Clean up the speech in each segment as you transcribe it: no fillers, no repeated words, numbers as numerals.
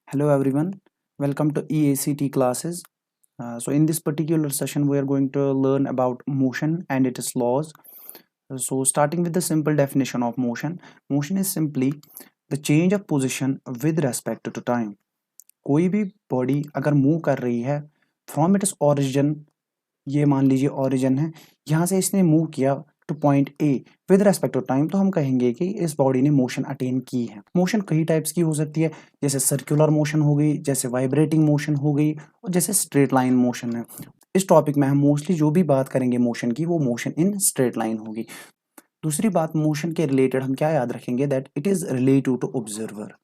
Hello everyone, welcome to EACT classes. So in this particular session we are going to learn about motion and its laws. So starting with the simple definition of motion. Motion is simply the change of position with respect to time. कोई भी body अगर move कर रही है from its origin, ये मान लीजिए origin है, यहाँ से इसने मूव किया to point A with respect to time, तो हम कहेंगे कि इस बॉडी ने मोशन अटेन की है। मोशन कई टाइप्स की हो सकती है, जैसे सर्कुलर मोशन हो गई, जैसे वाइब्रेटिंग मोशन हो गई, और जैसे स्ट्रेट लाइन मोशन है। इस टॉपिक में हम मोस्टली जो भी बात करेंगे मोशन की, वो मोशन इन स्ट्रेट लाइन होगी। दूसरी बात, मोशन के रिलेटेड हम क्या याद रखेंगे, that it is relative to observer.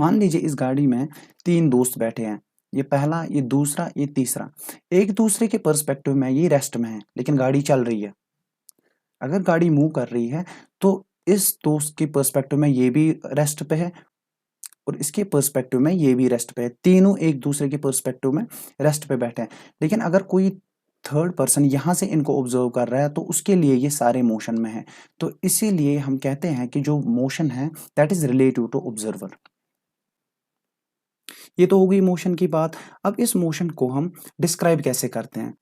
मान लीजिए इस गाड़ी में तीन दोस्त बैठे हैं, ये पहला, ये दूसरा, ये तीसरा। एक दूसरे के पर्सपेक्टिव में ये रेस्ट में है, लेकिन गाड़ी चल रही है। अगर गाड़ी मूव कर रही है तो इस दोस्त के पर्सपेक्टिव में ये भी रेस्ट पे है और इसके पर्सपेक्टिव में ये भी रेस्ट पे है। तीनों एक दूसरे के पर्सपेक्टिव में रेस्ट पे बैठे हैं। लेकिन अगर कोई थर्ड पर्सन यहाँ से इनको ऑब्जर्व कर रहा है तो उसके लिए ये सारे मोशन में है। तो इसीलिए हम कहते हैं कि जो मोशन है that is relative to observer. ये तो हो गई मोशन की बात। अब इस मोशन को हम डिस्क्राइब कैसे करते हैं?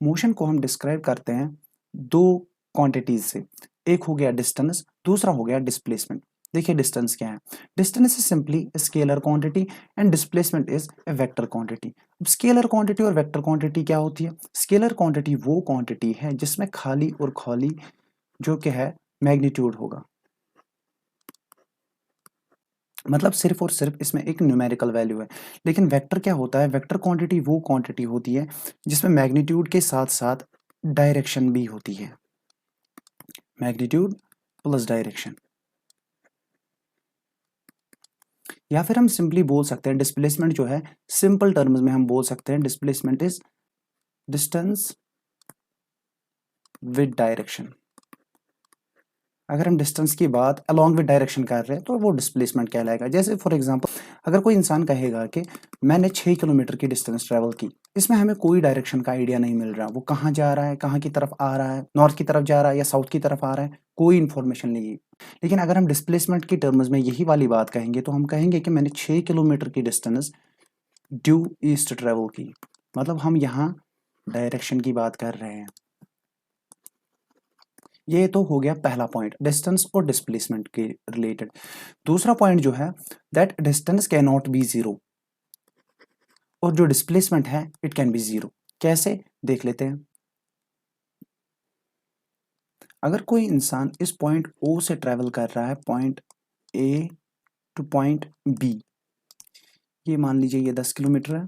मोशन को हम डिस्क्राइब करते हैं दो क्वांटिटीज से। एक हो गया डिस्टेंस, दूसरा हो गया डिस्प्लेसमेंट। देखिए डिस्टेंस क्या है। Distance is simply scalar quantity and displacement is a vector quantity. Scalar quantity और वेक्टर क्वांटिटी क्या होती है? स्केलर क्वांटिटी वो क्वांटिटी है जिसमें खाली और खाली जो क्या है मैग्नीट्यूड होगा, मतलब सिर्फ और सिर्फ इसमें एक न्यूमेरिकल वैल्यू है। लेकिन वेक्टर क्या होता है? वेक्टर क्वांटिटी वो क्वांटिटी होती है जिसमें मैग्नीट्यूड के साथ साथ डायरेक्शन भी होती है। Magnitude plus direction. या फिर हम सिंपली बोल सकते हैं डिस्प्लेसमेंट जो है, सिंपल टर्म्स में हम बोल सकते हैं displacement is distance with direction. अगर हम डिस्टेंस की बात अलॉन्ग विद डायरेक्शन कर रहे हैं तो वो डिस्प्लेसमेंट कहलाएगा। जैसे फॉर एग्जांपल अगर कोई इंसान कहेगा कि मैंने 6 किलोमीटर की डिस्टेंस ट्रेवल की, इसमें हमें कोई डायरेक्शन का आइडिया नहीं मिल रहा, वो कहाँ जा रहा है, कहाँ की तरफ आ रहा है, नॉर्थ की तरफ जा रहा है या साउथ की तरफ आ रहा है, कोई इन्फॉर्मेशन नहीं है। लेकिन अगर हम डिस्प्लेसमेंट की टर्म्स में यही वाली बात कहेंगे तो हम कहेंगे कि मैंने 6 किलोमीटर की डिस्टेंस ड्यू ईस्ट ट्रेवल की, मतलब हम यहाँ डायरेक्शन की बात कर रहे हैं। ये तो हो गया पहला पॉइंट डिस्टेंस और डिस्प्लेसमेंट के रिलेटेड। दूसरा पॉइंट जो है that distance can not be zero, और जो डिस्प्लेसमेंट है इट कैन बी जीरो। कैसे देख लेते हैं। अगर कोई इंसान इस पॉइंट ओ से ट्रेवल कर रहा है point A to point B, ये मान लीजिए ये 10 किलोमीटर है,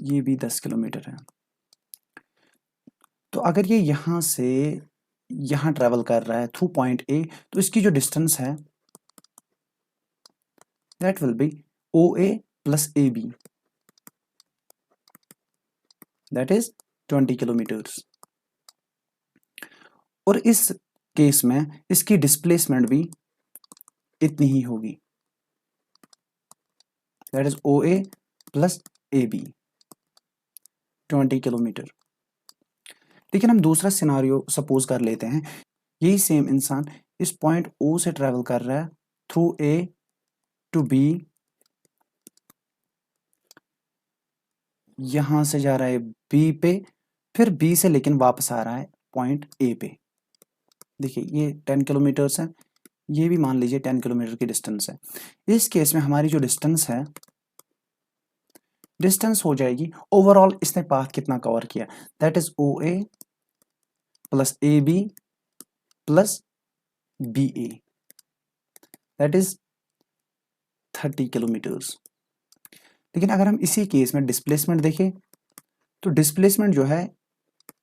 ये भी 10 किलोमीटर है। तो अगर ये यहां से यहां ट्रेवल कर रहा है थ्रू पॉइंट ए, तो इसकी जो डिस्टेंस है that will be O A plus A B, that is 20 kilometres. और इस केस में इसकी डिस्प्लेसमेंट भी इतनी ही होगी, that is O A plus A B, 20 kilometre. लेकिन हम दूसरा सिनारियो सपोज कर लेते हैं, यही सेम इंसान इस पॉइंट ओ से ट्रेवल कर रहा है थ्रू ए टू बी, यहां से जा रहा है बी पे, फिर बी से लेकिन वापस आ रहा है पॉइंट ए पे। देखिए ये 10 किलोमीटर्स है, ये भी मान लीजिए 10 किलोमीटर की डिस्टेंस है। इस केस में हमारी जो डिस्टेंस है, डिस्टेंस हो जाएगी ओवरऑल इसने पाथ कितना कवर किया, that is O A plus A B plus B A, that is 30 kilometres. लेकिन अगर हम इसी केस में डिस्प्लेसमेंट देखें तो डिस्प्लेसमेंट जो है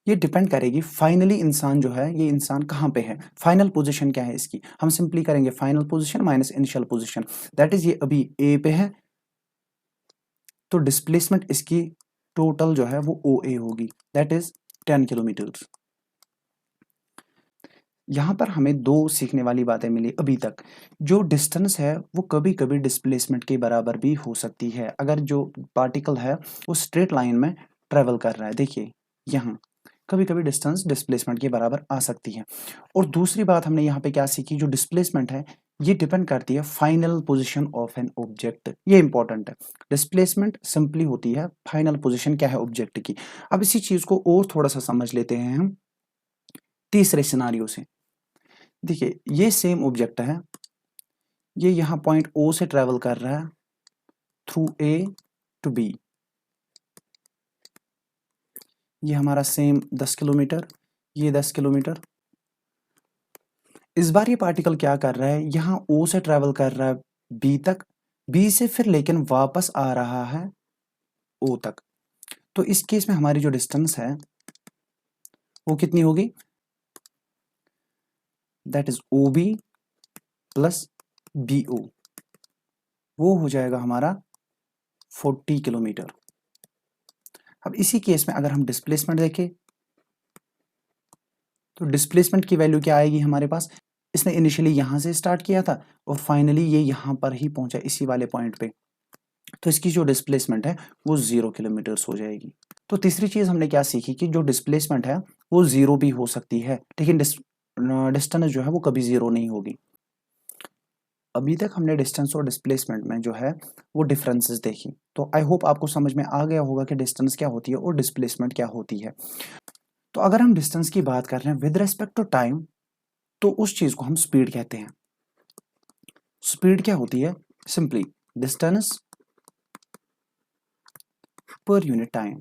ये डिपेंड करेगी फाइनली इंसान जो है, ये इंसान कहाँ पे है, फाइनल पोजीशन क्या है इसकी। हम सिंपली करेंगे final position minus initial position, that is ये अभी ए पे है, तो डिस्प्लेसमेंट इसकी टोटल जो है वो ओ ए होगी, दैट इज 10 किलोमीटर्स। यहाँ पर हमें दो सीखने वाली बातें मिली अभी तक। जो डिस्टेंस है वो कभी कभी डिस्प्लेसमेंट के बराबर भी हो सकती है अगर जो पार्टिकल है वो स्ट्रेट लाइन में ट्रेवल कर रहा है। देखिए यहाँ कभी कभी डिस्टेंस डिस्प्लेसमेंट के बराबर आ सकती है। और दूसरी बात हमने यहाँ पे क्या सीखी, जो डिस्प्लेसमेंट है ये डिपेंड करती है final position of an object. ये इंपॉर्टेंट है। डिस्प्लेसमेंट सिंपली होती है फाइनल पोजीशन क्या है ऑब्जेक्ट की। अब इसी चीज को और थोड़ा सा समझ लेते हैं हम तीसरे सिनारियो से। देखिए ये सेम ऑब्जेक्ट है, ये यहाँ पॉइंट ओ से ट्रेवल कर रहा है थ्रू ए टू बी। ये हमारा सेम 10 किलोमीटर, ये 10 किलोमीटर। इस बार ये पार्टिकल क्या कर रहा है, यहाँ ओ से ट्रेवल कर रहा है बी तक, बी से फिर लेकिन वापस आ रहा है ओ तक। तो इस केस में हमारी जो डिस्टेंस है वो कितनी होगी, that is O B plus B O, वो हो जाएगा हमारा 40 किलोमीटर। अब इसी केस में अगर हम डिस्प्लेसमेंट देखें तो डिस्प्लेसमेंट की वैल्यू क्या आएगी हमारे पास, इसने इनिशियली यहां से स्टार्ट किया था और फाइनली ये यहां पर ही पहुंचा इसी वाले पॉइंट पे, तो इसकी जो डिस्प्लेसमेंट है वो 0 किलोमीटर्स हो जाएगी। तो तीसरी चीज हमने क्या सीखी कि जो डिस्प्लेसमेंट है वो 0 भी हो सकती है, लेकिन डिस्टेंस जो है वो कभी 0 नहीं होगी। अभी तक हमने डिस्टेंस और डिस्प्लेसमेंट में जो है वो डिफरेंसेस देखी, तो आई होप आपको समझ में आ गया होगा कि डिस्टेंस क्या होती है और डिस्प्लेसमेंट क्या होती है। तो अगर हम डिस्टेंस की बात कर रहे हैं विद रेस्पेक्ट टू टाइम, तो उस चीज को हम स्पीड कहते हैं। स्पीड क्या होती है, simply distance per unit time.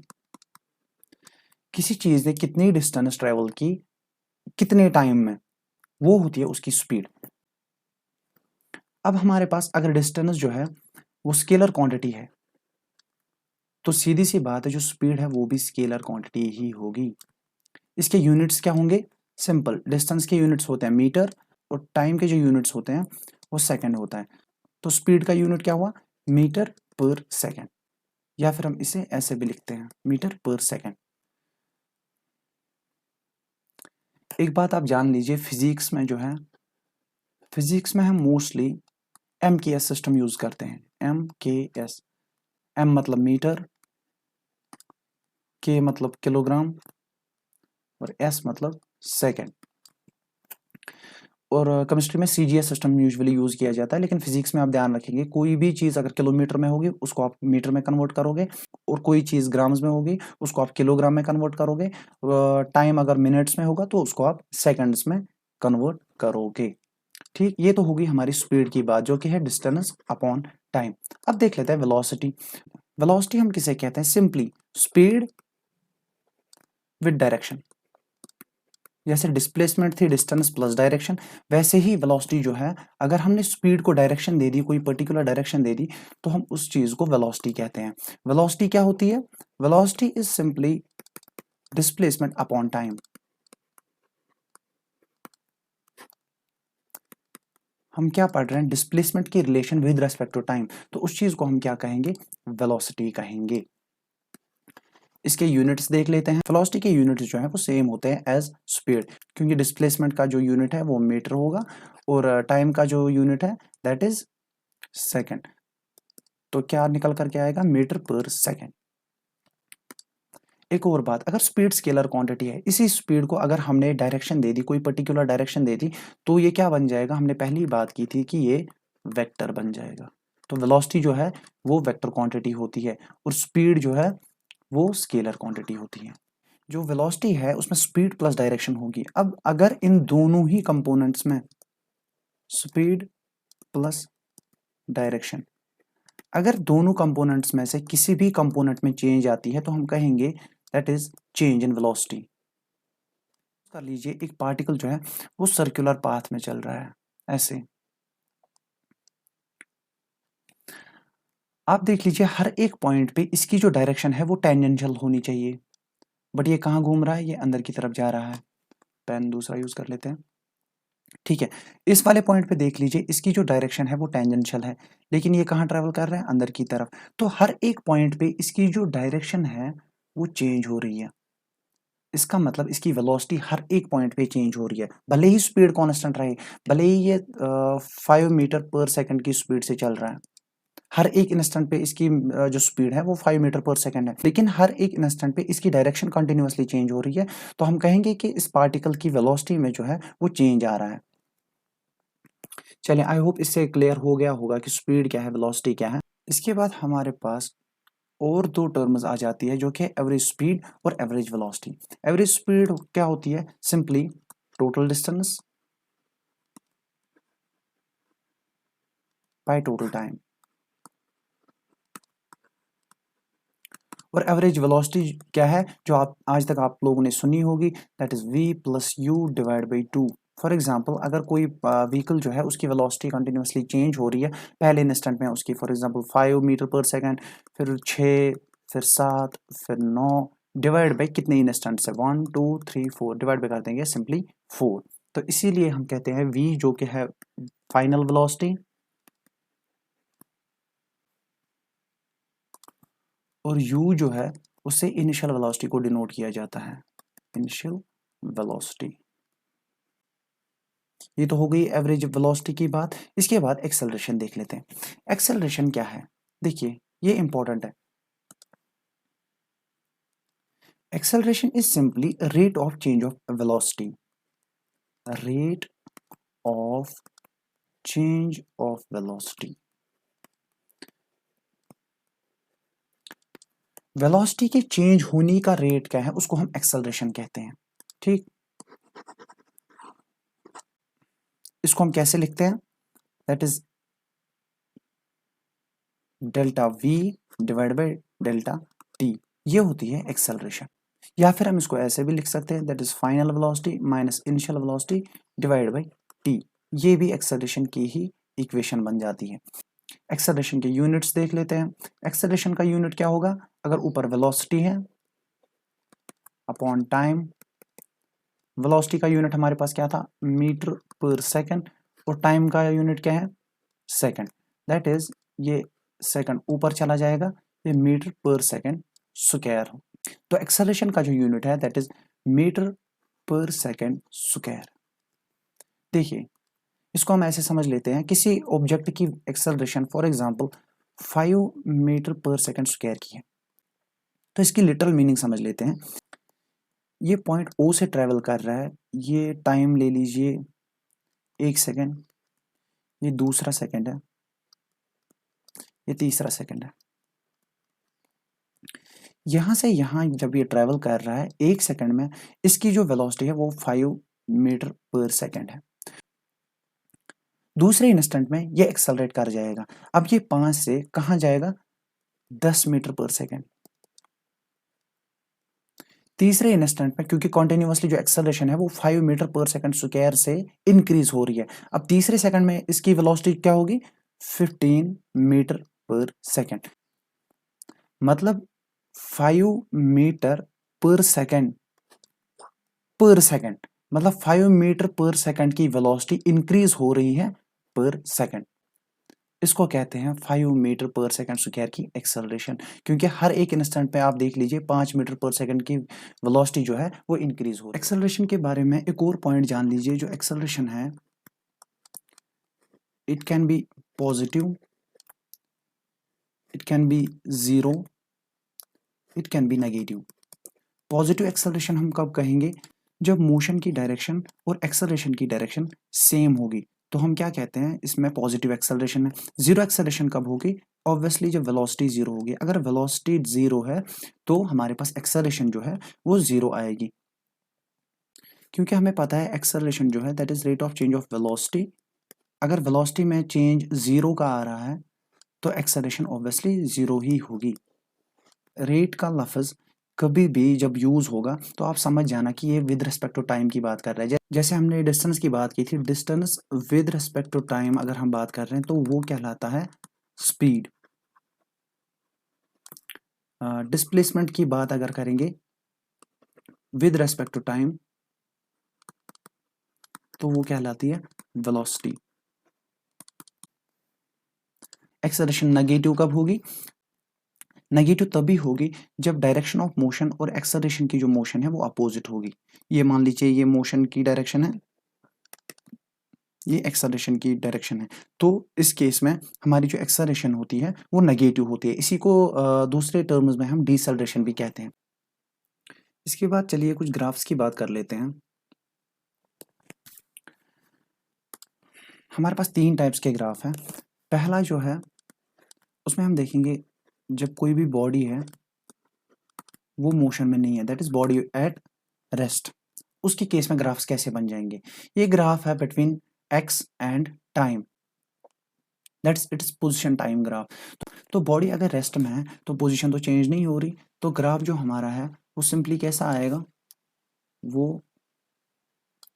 किसी चीज ने कितनी डिस्टेंस ट्रेवल की कितने टाइम में, वो होती है उसकी स्पीड। अब हमारे पास अगर डिस्टेंस जो है वो स्केलर क्वांटिटी है, तो सीधी सी बात है जो स्पीड है वो भी स्केलर क्वांटिटी ही होगी। इसके यूनिट्स क्या होंगे, सिंपल, डिस्टेंस के यूनिट्स होते हैं मीटर और टाइम के जो यूनिट्स होते हैं वो सेकंड होता है। तो स्पीड का यूनिट क्या हुआ, मीटर पर सेकंड, या फिर हम इसे ऐसे भी लिखते हैं मीटर पर सेकंड। एक बात आप जान लीजिए, फिजिक्स में जो है, फिजिक्स में हम मोस्टली एम के एस सिस्टम यूज करते हैं। एम के एस, एम मतलब मीटर, के मतलब किलोग्राम और एस मतलब सेकंड। और केमिस्ट्री में सीजीएस सिस्टम यूजुअली यूज किया जाता है, लेकिन फिजिक्स में आप ध्यान रखेंगे कोई भी चीज अगर किलोमीटर में होगी उसको आप मीटर में कन्वर्ट करोगे, और कोई चीज ग्राम्स में होगी उसको आप किलोग्राम में कन्वर्ट करोगे, टाइम अगर मिनट्स में होगा तो उसको आप सेकंड्स में कन्वर्ट करोगे। ठीक, ये तो होगी हमारी स्पीड की बात जो कि है डिस्टेंस अपॉन टाइम। अब देख लेते हैं वेलोसिटी। वेलोसिटी हम किसे कहते हैं, सिंपली स्पीड विद डायरेक्शन। जैसे डिस्प्लेसमेंट थी डिस्टेंस प्लस डायरेक्शन, वैसे ही वेलोसिटी जो है अगर हमने स्पीड को डायरेक्शन दे दी, कोई पर्टिकुलर डायरेक्शन दे दी, तो हम उस चीज को वेलोसिटी कहते हैं। वेलोसिटी क्या होती है, velocity is simply displacement upon time. हम क्या पढ़ रहे हैं, डिस्प्लेसमेंट की relation with respect to time, तो उस चीज को हम क्या कहेंगे, वेलोसिटी कहेंगे। इसके यूनिट्स देख लेते हैं। वेलोसिटी के यूनिट्स जो है वो सेम होते हैं एज स्पीड, क्योंकि डिस्प्लेसमेंट का जो यूनिट है वो मीटर होगा और टाइम का जो यूनिट है दैट इज सेकंड। तो क्या निकल करके आएगा, मीटर पर सेकंड। एक और बात, अगर स्पीड स्केलर क्वांटिटी है, इसी स्पीड को अगर हमने डायरेक्शन दे दी, कोई पर्टिकुलर डायरेक्शन दे दी, तो ये क्या बन जाएगा, हमने पहली बात की थी कि ये वेक्टर बन जाएगा। तो वेलोसिटी जो है वो वेक्टर क्वांटिटी होती है और स्पीड जो है वो स्केलर क्वांटिटी होती है। जो वेलोसिटी है उसमें स्पीड प्लस डायरेक्शन होगी। अब अगर इन दोनों ही कंपोनेंट्स में स्पीड प्लस डायरेक्शन, अगर दोनों कंपोनेंट्स में से किसी भी कंपोनेंट में चेंज आती है तो हम कहेंगे that is change in velocity. कर लीजिए एक पार्टिकल जो है वो सर्कुलर पाथ में चल रहा है ऐसे, आप देख लीजिए हर एक पॉइंट पे इसकी जो डायरेक्शन है वो टेंजेंशियल होनी चाहिए, बट ये कहाँ घूम रहा है, ये अंदर की तरफ जा रहा है। पेन दूसरा यूज कर लेते हैं। ठीक है, इस वाले पॉइंट पे देख लीजिए इसकी जो डायरेक्शन है वो टेंजेंशियल है, लेकिन ये कहाँ ट्रेवल कर रहे हैं, अंदर की तरफ। तो हर एक पॉइंट पे इसकी जो डायरेक्शन है वो चेंज हो रही है। इसका मतलब इसकी वेलोसिटी हर एक पॉइंट पे चेंज हो रही है, भले ही स्पीड कांस्टेंट रहे, भले ही ये 5 मीटर पर सेकंड की स्पीड से चल रहा है, हर एक इंस्टेंट पे इसकी जो स्पीड है वो 5 मीटर पर सेकंड है, लेकिन हर एक इंस्टेंट पे इसकी डायरेक्शन कंटिन्यूअसली चेंज हो रही है। तो हम कहेंगे कि इस पार्टिकल की वेलोसिटी में जो है वो चेंज आ रहा है। चलिए, आई होप इससे क्लियर हो गया होगा कि स्पीड क्या है, वेलोसिटी क्या है। इसके बाद हमारे पास और दो टर्म्स आ जाती है जो कि एवरेज स्पीड और एवरेज वेलोसिटी। एवरेज स्पीड क्या होती है? Simply total distance by total time. और एवरेज वेलोसिटी क्या है, जो आप आज तक आप लोगों ने सुनी होगी, that is v plus you divide by 2। For example, अगर कोई व्हीकल जो है उसकी वेलोसिटी कंटिन्यूसली चेंज हो रही है, पहले इंस्टेंट में उसकी फॉर एग्जाम्पल 5 मीटर पर सेकेंड, फिर 6, फिर 7, फिर 9, डिवाइड बाई कितने इंस्टेंट से, 1 2 3 4, डिवाइड बाई कर देंगे सिंपली 4। तो इसीलिए हम कहते हैं v जो कि है फाइनल वेलोसिटी और u जो है उससे इनिशियल वेलोसिटी को डिनोट किया जाता है, इनिशियल वेलोसिटी। ये तो हो गई एवरेज वेलोसिटी की बात। इसके बाद एक्सेलरेशन देख लेते हैं। एक्सेलरेशन क्या है? देखिए, ये इंपॉर्टेंट है। Acceleration is simply rate of change of velocity, rate of change of velocity. Velocity के चेंज होने का रेट क्या है, उसको हम एक्सेलरेशन कहते हैं। ठीक, इसको हम कैसे लिखते हैं? That is delta we divide by delta T, ये होती है एक्सेलरेशन। या फिर हम इसको ऐसे भी लिख सकते हैं, that is final velocity minus initial velocity divide by T. ये भी एक्सेलरेशन की ही इक्वेशन बन जाती है। एक्सेलरेशन के यूनिट्स देख लेते हैं। एक्सेलरेशन का यूनिट क्या होगा? अगर ऊपर वेलोसिटी है अपॉन टाइम, वेलोसिटी का यूनिट हमारे पास क्या था? मीटर पर सेकंड, और टाइम का यूनिट क्या है? सेकंड। दैट इज ये सेकंड ऊपर चला जाएगा, ये मीटर पर सेकंड स्क्वायर। तो एक्सेलरेशन का जो यूनिट है दैट इज मीटर पर सेकंड स्क्वायर। देखिए, इसको हम ऐसे समझ लेते हैं, किसी ऑब्जेक्ट की एक्सेलरेशन फॉर एग्जांपल 5 मीटर पर सेकंड स्क्वायर की है, तो इसकी लिटरल मीनिंग समझ लेते हैं। ये पॉइंट ओ से ट्रेवल कर रहा है, ये टाइम ले लीजिए 1 सेकंड, ये दूसरा सेकंड है, ये तीसरा सेकंड है। यहां से यहां जब ये ट्रेवल कर रहा है 1 सेकंड में, इसकी जो वेलोसिटी है वो 5 मीटर पर सेकंड है। दूसरे इंस्टेंट में ये एक्सेलरेट कर जाएगा। अब ये 5 से कहां जाएगा? 10 मीटर पर सेकंड। तीसरे इंस्टेंट में, क्योंकि कॉन्टिन्यूसली जो एक्सेलरेशन है वो 5 मीटर पर सेकंड स्क्वायर से इंक्रीज हो रही है, अब तीसरे सेकंड में इसकी वेलोसिटी क्या होगी? 15 मीटर पर सेकंड। मतलब 5 मीटर पर सेकंड, पर सेकंड, मतलब 5 मीटर पर सेकंड की वेलोसिटी इंक्रीज हो रही है पर सेकंड। इसको कहते हैं 5 मीटर पर सेकंड स्क्वायर की एक्सेलरेशन, क्योंकि हर एक इंस्टेंट पे आप देख लीजिए 5 मीटर पर सेकंड की वेलोसिटी जो है वो इंक्रीज हो रही है। एक्सेलरेशन के बारे में एक और पॉइंट जान लीजिए, जो एक्सेलरेशन है it can be positive, it can be zero, it can be negative. Positive acceleration हम कब कहेंगे? जब मोशन की डायरेक्शन और एक्सेलरेशन की डायरेक्शन सेम होगी, तो हम क्या कहते हैं, इसमें पॉजिटिव एक्सेलरेशन है। जीरो एक्सेलरेशन कब होगी? ऑब्वियसली जब वेलोसिटी जीरो होगी। अगर वेलोसिटी जीरो है तो हमारे पास एक्सेलरेशन जो है वो जीरो आएगी, क्योंकि हमें पता है एक्सेलरेशन जो है that is rate of change of velocity. अगर वेलोसिटी में चेंज जीरो का आ रहा है तो एक्सेलरेशन ऑब्वियसली जीरो ही होगी। रेट का लफ्ज कभी भी जब यूज होगा तो आप समझ जाना कि ये विद रिस्पेक्ट टू टाइम की बात कर रहा है। जैसे हमने डिस्टेंस की बात की थी, distance with respect to time अगर हम बात कर रहे हैं तो वो कहलाता है स्पीड। डिस्प्लेसमेंट की बात अगर करेंगे विद रिस्पेक्ट टू टाइम तो वो कहलाती है वेलोसिटी। एक्सेलरेशन नेगेटिव कब होगी? नेगेटिव तभी होगी जब डायरेक्शन ऑफ मोशन और एक्सेलरेशन की जो मोशन है वो अपोजिट होगी। ये मान लीजिए ये मोशन की डायरेक्शन है, ये एक्सेलरेशन की डायरेक्शन है, तो इस केस में हमारी जो एक्सेलरेशन होती है वो नेगेटिव होती है। इसी को दूसरे टर्म्स में हम डिसेलरेशन भी कहते हैं। इसके बाद चलिए कुछ ग्राफ्स की बात कर लेते हैं। हमारे पास 3 टाइप्स के ग्राफ हैं। पहला जो है उसमें हम देखेंगे जब कोई भी बॉडी है वो मोशन में नहीं है, that is body at rest, उसके केस में ग्राफ्स कैसे बन जाएंगे। ये ग्राफ है between x and time, that's its position time graph. तो बॉडी अगर रेस्ट में है तो पोजीशन तो चेंज नहीं हो रही, तो ग्राफ जो हमारा है वो सिंपली कैसा आएगा, वो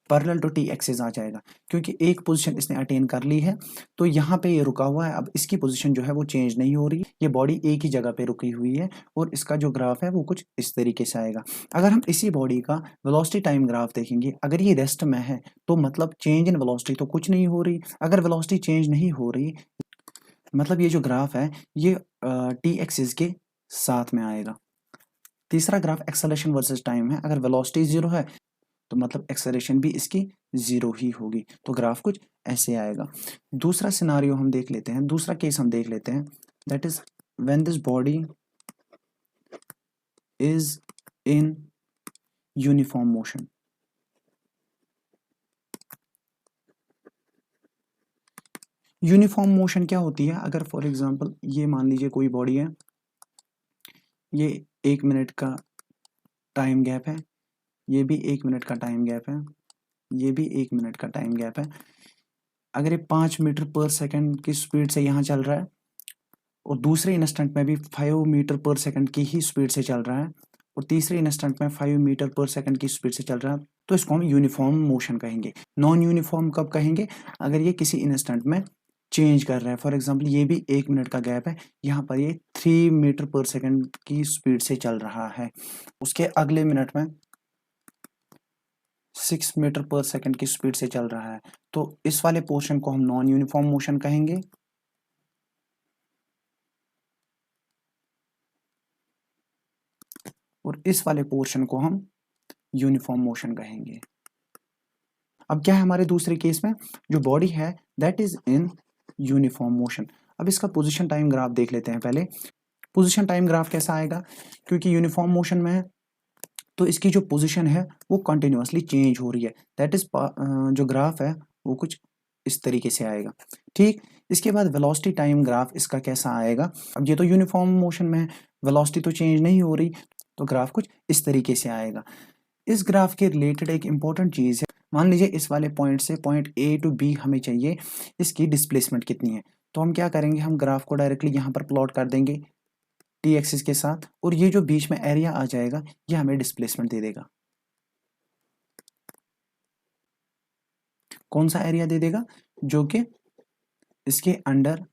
पैरेलल टू टी एक्सिस आ जाएगा, क्योंकि एक पोजीशन इसने अटेन कर ली है तो यहाँ पे ये रुका हुआ है। अब इसकी पोजीशन जो है वो चेंज नहीं हो रही, ये बॉडी एक ही जगह पे रुकी हुई है और इसका जो ग्राफ है वो कुछ इस तरीके से आएगा। अगर हम इसी बॉडी का वेलोसिटी टाइम ग्राफ देखेंगे, अगर ये रेस्ट में है तो मतलब चेंज इन वेलोसिटी तो कुछ नहीं हो रही, अगर वेलोसिटी चेंज नहीं हो रही मतलब ये जो ग्राफ है ये टी एक्सिस के साथ में आएगा। तीसरा ग्राफ एक्सेलरेशन वर्सेस टाइम है, अगर वेलोसिटी 0 है तो मतलब एक्सेलरेशन भी इसकी 0 ही होगी, तो ग्राफ कुछ ऐसे आएगा। दूसरा सिनारियो हम देख लेते हैं, दूसरा केस हम देख लेते हैं, that is when this body is in uniform motion. Uniform motion क्या होती है, अगर फॉर एग्जांपल ये मान लीजिए कोई बॉडी है, ये 1 मिनट का टाइम गैप है, ये भी 1 मिनट का टाइम गैप है, ये भी 1 मिनट का टाइम गैप है। अगर ये 5 मीटर पर सेकंड की स्पीड से यहाँ चल रहा है और दूसरे इंस्टेंट में भी 5 मीटर पर सेकंड की ही स्पीड से चल रहा है और तीसरे इंस्टेंट में 5 मीटर पर सेकंड की स्पीड से चल रहा है, तो इसको हम यूनिफॉर्म मोशन कहेंगे। नॉन यूनिफॉर्म कब कहेंगे, अगर ये किसी इंस्टेंट में चेंज कर रहा है। फॉर एग्जांपल ये भी 1 मिनट का गैप है, यहाँ पर ये 3 मीटर पर सेकंड की स्पीड से चल रहा है, उसके अगले मिनट में 6 मीटर पर सेकंड की स्पीड से चल रहा है, तो इस वाले पोर्शन को हम नॉन यूनिफॉर्म मोशन कहेंगे। और इस वाले पोर्शन को हम यूनिफॉर्म मोशन कहेंगे। अब क्या है हमारे दूसरे केस में, जो बॉडी है that is in uniform motion. अब इसका पोजीशन टाइम ग्राफ देख लेते हैं पहले। पोजीशन टाइम ग्राफ कैसा आएगा, क्योंकि यूनिफॉर्म मोशन में है तो इसकी जो पोजीशन है वो कंटिन्यूअसली चेंज हो रही है, दैट इज जो ग्राफ है वो कुछ इस तरीके से आएगा। ठीक, इसके बाद वेलोसिटी टाइम ग्राफ इसका कैसा आएगा। अब ये तो यूनिफॉर्म मोशन में है, वेलोसिटी तो चेंज नहीं हो रही, तो ग्राफ कुछ इस तरीके से आएगा। इस ग्राफ के रिलेटेड एक इंपॉर्टेंट चीज़ है, मान लीजिए इस वाले पॉइंट से पॉइंट ए टू बी हमें चाहिए, इसकी डिस्प्लेसमेंट कितनी है, तो हम क्या करेंगे, हम ग्राफ को डायरेक्टली यहाँ पर प्लॉट कर देंगे टी एक्सिस के साथ, और ये जो बीच में एरिया आ जाएगा ये हमें डिस्प्लेसमेंट दे देगा। कौन सा एरिया दे देगा, जो कि इसके अंडर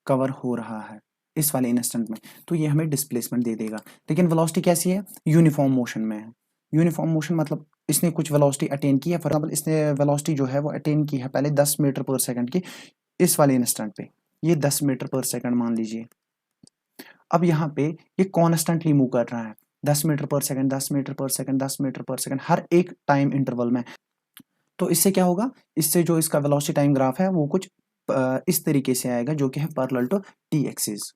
कवर हो रहा है इस वाले इंस्टेंट में, तो ये हमें डिस्प्लेसमेंट दे देगा। लेकिन वेलोसिटी कैसी है, यूनिफॉर्म मोशन में है। यूनिफॉर्म मोशन मतलब इसने कुछ वेलोसिटी अटेन की है, फॉर एग्जाम्पल इसने वेलोसिटी जो है वो अटेन की है पहले 10 मीटर पर सेकंड की, इस वाले इंस्टेंट पे ये 10 मीटर पर सेकंड मान लीजिए। अब यहाँ पे ये कॉन्स्टेंटली मूव कर रहा है 10 मीटर पर सेकंड, 10 मीटर पर सेकंड, 10 मीटर पर सेकंड, हर एक टाइम इंटरवल में। तो इससे क्या होगा, इससे जो इसका वेलोसिटी टाइम ग्राफ है वो कुछ इस तरीके से आएगा, जो कि है पैरेलल टू टी एक्सिस।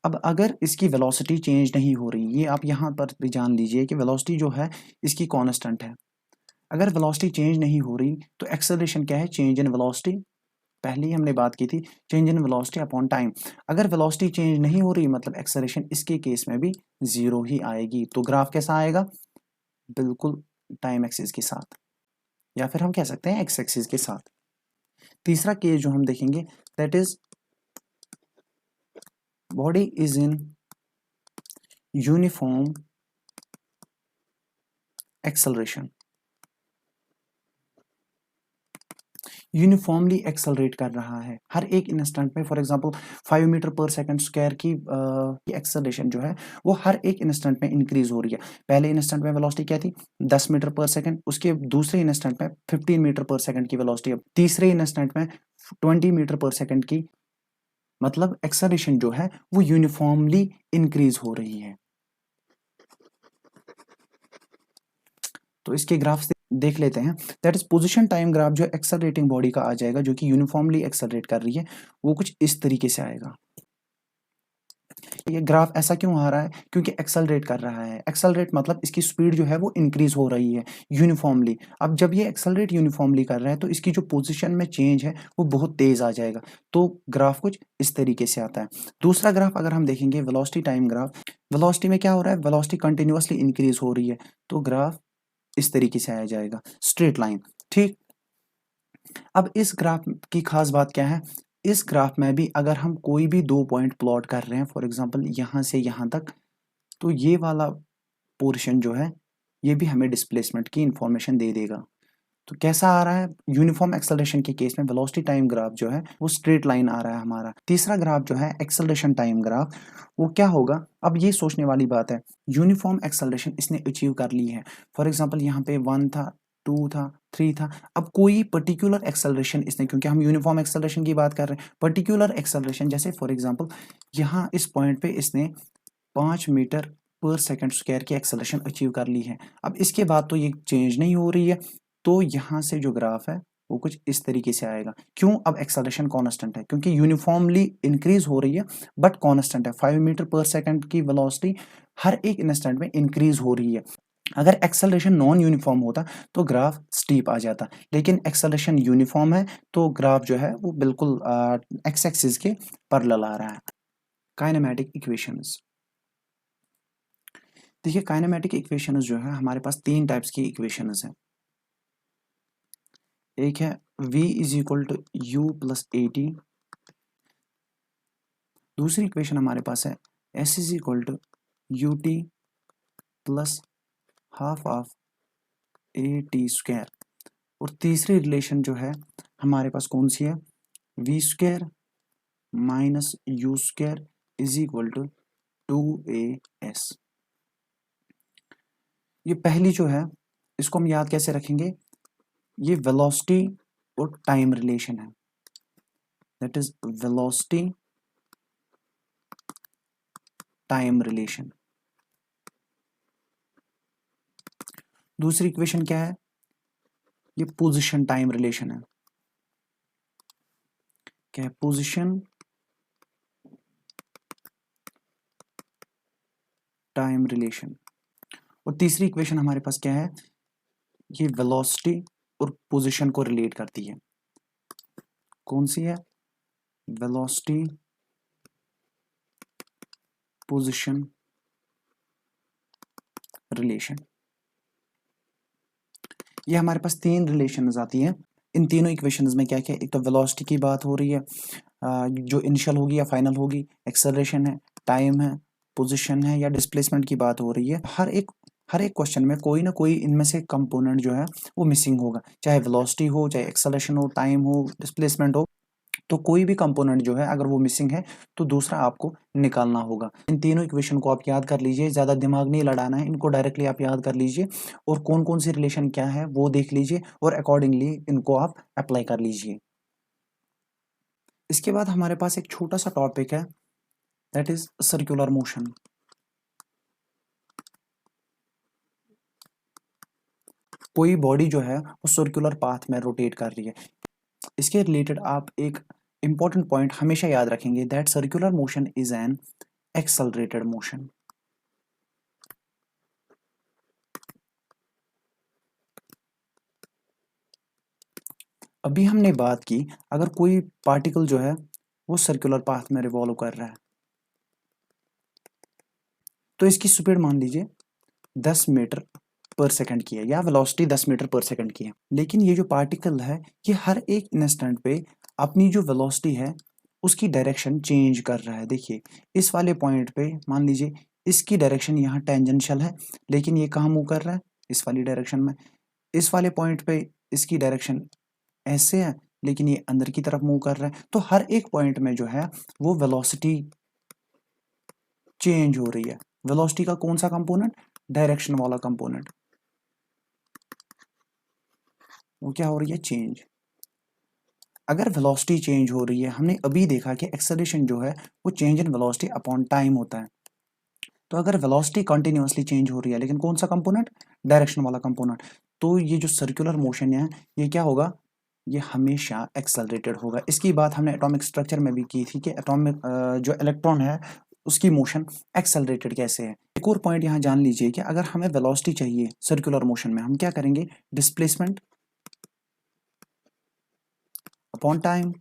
अब अगर इसकी वेलोसिटी चेंज नहीं हो रही, ये आप यहाँ पर भी जान लीजिए कि वेलोसिटी जो है इसकी कांस्टेंट है। अगर वेलोसिटी चेंज नहीं हो रही तो एक्सेलरेशन क्या है, चेंज इन वेलोसिटी, पहले ही हमने बात की थी, change in velocity upon time. अगर वेलोसिटी चेंज नहीं हो रही मतलब एक्सेलरेशन इसके केस में भी 0 ही आएगी, तो ग्राफ कैसा आएगा, बिल्कुल टाइम एक्सिस के साथ, या फिर हम कह सकते हैं एक्स एक्सिस के साथ। तीसरा केस जो हम देखेंगे that is body is in uniform acceleration, uniformly accelerate कर रहा है हर एक इंस्टेंट में। फॉर एग्जांपल 5 मीटर पर सेकंड स्क्वायर की एक्सेलरेशन जो है वो हर एक इंस्टेंट में इंक्रीज हो रही है। पहले इंस्टेंट में वेलोसिटी क्या थी 10 मीटर पर सेकंड, उसके दूसरे इंस्टेंट में 15 मीटर पर सेकंड की वेलोसिटी, अब तीसरे इंस्टेंट में 20 मीटर पर सेकंड की, मतलब एक्सेलरेशन जो है वो यूनिफॉर्मली इंक्रीज हो रही है। तो इसके ग्राफ देख लेते हैं, that is position time graph जो एक्सेलरेटिंग बॉडी का आ जाएगा, जो कि यूनिफॉर्मली एक्सेलरेट कर रही है, वो कुछ इस तरीके से आएगा। ये ग्राफ ऐसा क्यों आ रहा है? क्योंकि एक्सेलरेट कर रहा है। एक्सेलरेट मतलब इसकी स्पीड जो है वो इंक्रीज हो रही है यूनिफॉर्मली। अब जब ये एक्सेलरेट यूनिफॉर्मली कर रहा है तो इसकी जो पोजीशन में चेंज है वो बहुत तेज आ जाएगा। तो ग्राफ कुछ इस तरीके से आता है। दूसरा ग्राफ अगर हम देखेंगे वेलोसिटी टाइम ग्राफ, वेलोसिटी में क्या हो रहा है? वेलोसिटी कंटिन्यूअसली इंक्रीज हो रही है, तो ग्राफ इस तरीके से आ जाएगा, स्ट्रेट लाइन। ठीक, अब इस ग्राफ की खास बात क्या है? इस ग्राफ में भी अगर हम कोई भी दो पॉइंट प्लॉट कर रहे हैं, फॉर एग्जांपल यहाँ से यहाँ तक, तो ये वाला पोर्शन जो है ये भी हमें डिस्प्लेसमेंट की इंफॉर्मेशन दे देगा। तो कैसा आ रहा है? यूनिफॉर्म एक्सेलरेशन के केस में वेलोसिटी टाइम ग्राफ जो है वो स्ट्रेट लाइन आ रहा है हमारा। तीसरा ग्राफ जो है एक्सेलरेशन टाइम ग्राफ, वो क्या होगा? अब ये सोचने वाली बात है, यूनिफॉर्म एक्सेलरेशन इसने अचीव कर ली है। फॉर एग्जांपल यहाँ पे 1 था, 2 था, 3 था। अब कोई पर्टिकुलर एक्सेलरेशन इसने, क्योंकि हम यूनिफॉर्म एक्सेलरेशन की बात कर रहे हैं, पर्टिकुलर एक्सेलरेशन जैसे फॉर एग्जांपल यहाँ इस पॉइंट पे इसने 5 मीटर पर सेकंड स्क्वायर की एक्सेलरेशन अचीव कर ली है। अब इसके बाद तो ये चेंज नहीं हो रही है, तो यहाँ से जो ग्राफ है वो कुछ इस तरीके से आएगा। क्यों? अब एक्सेलरेशन कांस्टेंट है, क्योंकि यूनिफॉर्मली इंक्रीज हो रही है बट कांस्टेंट है। 5 मीटर पर सेकंड की वेलोसिटी हर एक इंस्टेंट में इंक्रीज हो रही है। अगर एक्सेलरेशन नॉन यूनिफॉर्म होता तो ग्राफ स्टीप आ जाता, लेकिन एक्सेलरेशन यूनिफॉर्म है तो ग्राफ जो है वो बिल्कुल एक्स एक्सिस के पैरेलल आ रहा है। काइनेमेटिक इक्वेशंस, देखिए काइनेमेटिक इक्वेशंस जो है हमारे पास तीन टाइप्स की इक्वेशंस हैं। एक है v is equal to u plus a t, दूसरी इक्वेशन हमारे पास है s is equal to u t plus half of a t square, और तीसरी रिलेशन जो है हमारे पास कौन सी है? V square minus u square is equal to 2as। ये पहली जो है इसको हम याद कैसे रखेंगे? ये वेलोसिटी और टाइम रिलेशन है, that is velocity time relation. दूसरी इक्वेशन क्या है? ये पोजीशन टाइम रिलेशन है। क्या है? Position time relation. और तीसरी इक्वेशन हमारे पास क्या है? ये वेलोसिटी और पोजीशन को रिलेट करती है। कौन सी है? Velocity position relation. ये हमारे पास तीन रिलेशंस आती हैं। इन तीनों इक्वेशंस में क्या क्या? एक तो वेलोसिटी की बात हो रही है, जो इनिशियल होगी या फाइनल होगी, एक्सेलरेशन है, टाइम है, पोजीशन है या डिस्प्लेसमेंट की बात हो रही है। हर एक क्वेश्चन में कोई ना कोई इनमें से कंपोनेंट जो है वो मिसिंग होगा, चाहे वेलोसिटी हो, चाहे एक्सेलरेशन हो, टाइम हो, डिस्प्लेसमेंट हो। तो कोई भी कंपोनेंट जो है अगर वो मिसिंग है तो दूसरा आपको निकालना होगा। इन तीनों इक्वेशन को आप याद कर लीजिए, ज़्यादा दिमाग नहीं लड़ाना है, इनको डायरेक्टली आप याद कर लीजिए और कौन कौन सी रिलेशन क्या है वो देख लीजिए और अकॉर्डिंगली इनको आप अप्लाई कर लीजिए। इसके बाद हमारे पास एक छोटा सा टॉपिक है, दैट इज सर्कुलर मोशन। कोई बॉडी जो है वो सर्कुलर पाथ में रोटेट कर रही है। इसके रिलेटेड आप एक इंपॉर्टेंट पॉइंट हमेशा याद रखेंगे, that circular motion is an accelerated motion. अभी हमने बात की अगर कोई पार्टिकल जो है वो सर्कुलर पाथ में रिवॉल्व कर रहा है तो इसकी स्पीड मान लीजिए 10 मीटर पर सेकंड की है या वेलोसिटी 10 मीटर पर सेकंड की है। लेकिन ये जो पार्टिकल है ये हर एक इंस्टेंट पे अपनी जो वेलोसिटी है उसकी डायरेक्शन चेंज कर रहा है। देखिए इस वाले पॉइंट पे मान लीजिए इसकी डायरेक्शन यहाँ टेंजेंशियल है, लेकिन ये कहाँ मूव कर रहा है? इस वाली डायरेक्शन में। इस वाले पॉइंट पे इसकी डायरेक्शन ऐसे है, लेकिन ये अंदर की तरफ मूव कर रहा है। तो हर एक पॉइंट में जो है वो वेलोसिटी चेंज हो रही है। वेलोसिटी का कौन सा कंपोनेंट? डायरेक्शन वाला कंपोनेंट। वो क्या हो रही है? चेंज। अगर वेलोसिटी चेंज हो रही है, हमने अभी देखा कि एक्सेलरेशन जो है वो change in velocity upon time होता है। तो अगर वेलोसिटी कंटिन्यूअसली चेंज हो रही है लेकिन कौन सा कंपोनेंट? डायरेक्शन वाला कंपोनेंट, तो ये जो सर्कुलर मोशन है ये क्या होगा? ये हमेशा एक्सेलरेटेड होगा। इसकी बात हमने एटॉमिक स्ट्रक्चर में भी की थी कि एटॉमिक जो इलेक्ट्रॉन है उसकी मोशन एक्सेलरेटेड कैसे है। एक और पॉइंट यहाँ जान लीजिए कि अगर हमें वेलोसिटी चाहिए सर्कुलर मोशन में, हम क्या करेंगे, डिस्प्लेसमेंट अपॉन टाइम।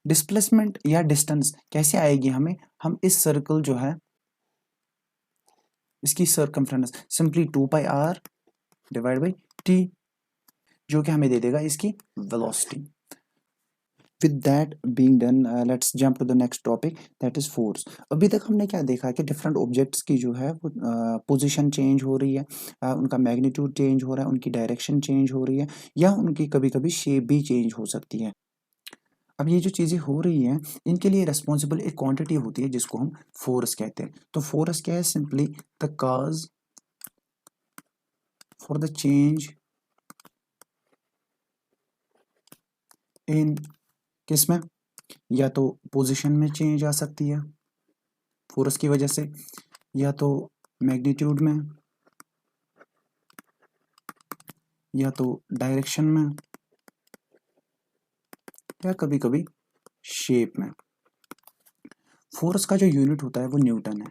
डिस्प्लेसमेंट या डिस्टेंस कैसे आएगी हमें, हम इस सर्कल जो है इसकी circumference simply 2πr divide by t, जो कि हमें दे देगा इसकी velocity. With that being done, let's jump to the next topic, that is force. अभी तक हमने क्या देखा कि डिफरेंट ऑब्जेक्ट्स की जो है वो पोजीशन चेंज हो रही है, उनका मैग्नीट्यूड चेंज हो रहा है, उनकी डायरेक्शन चेंज हो रही है, या उनकी कभी कभी शेप भी चेंज हो सकती है। अब ये जो चीज़ें हो रही हैं, इनके लिए रिस्पॉन्सिबल एक क्वांटिटी होती है जिसको हम फोर्स कहते हैं। तो फोर्स क्या है, simply the cause for the change इन, किसमें, या तो पोजीशन में चेंज आ सकती है फोर्स की वजह से, या तो मैग्नीट्यूड में, या तो डायरेक्शन में, या कभी कभी शेप में। फोर्स का जो यूनिट होता है वो न्यूटन है।